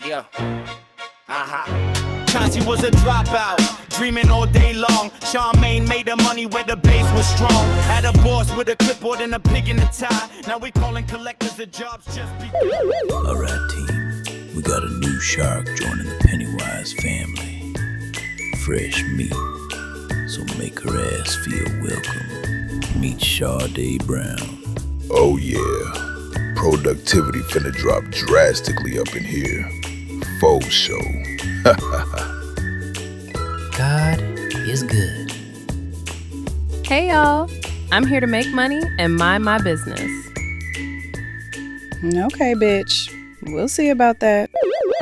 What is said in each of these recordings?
Yeah. Chauncey was a dropout, dreaming all day long. Charmaine made the money where the base was strong. Had a boss with a clipboard and a pig in a tie. Now we calling collectors, the jobs just begun. Alright team, we got a new shark joining the Pennywise family. Fresh meat, so make her ass feel welcome. Meet Sharday Brown. Oh yeah, productivity finna drop drastically up in here. Faux show. God is good. Hey y'all, I'm here to make money and mind my business. Okay, bitch. We'll see about that.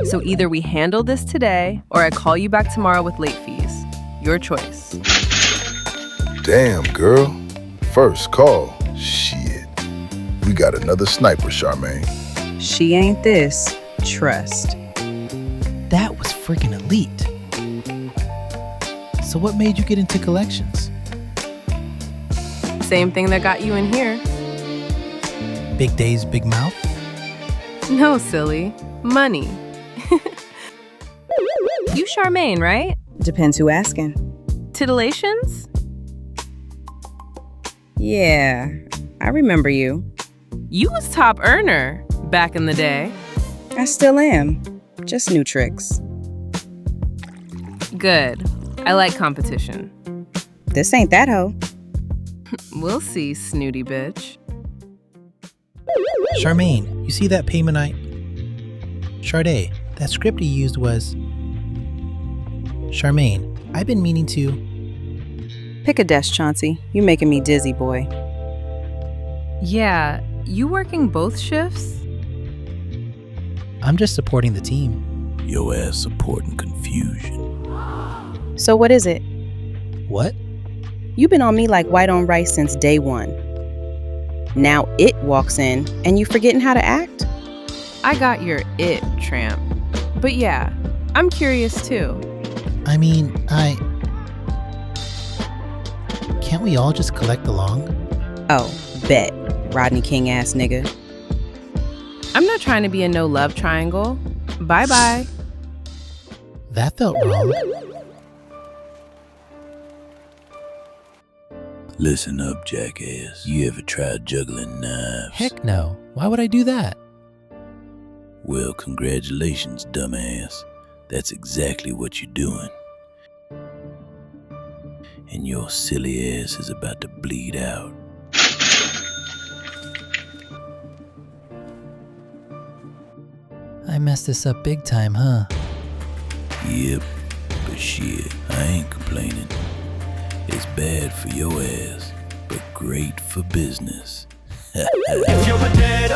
So either we handle this today or I call you back tomorrow with late fees. Your choice. Damn, girl. First call. Shit. We got another sniper, Charmaine. She ain't this. Trust. That was freaking elite. So what made you get into collections? Same thing that got you in here. Big days, big mouth? No, silly. Money. You Charmaine, right? Depends who asking. Titillations? Yeah, I remember you. You was top earner back in the day. I still am. Just new tricks. Good. I like competition. This ain't that hoe. We'll see, snooty bitch. Charmaine, you see that payment Sharday, that script you used was... Charmaine, I've been meaning to... Pick a desk, Chauncey. You making me dizzy, boy. Yeah, you working both shifts? I'm just supporting the team. Yo ass supporting confusion. So what is it? What? You've been on me like white on rice since day one. Now it walks in and you forgetting how to act? I got your it, tramp. But yeah, I'm curious too. I mean, Can't we all just collect along? Oh, bet. Rodney King ass nigga. I'm not trying to be a no love triangle. Bye-bye. That felt wrong. Listen up, jackass. You ever tried juggling knives? Heck no. Why would I do that? Well, congratulations, dumbass. That's exactly what you're doing. And your silly ass is about to bleed out. I messed this up big time, huh? Yep, but shit, I ain't complaining. It's bad for your ass, but great for business. If you're a dead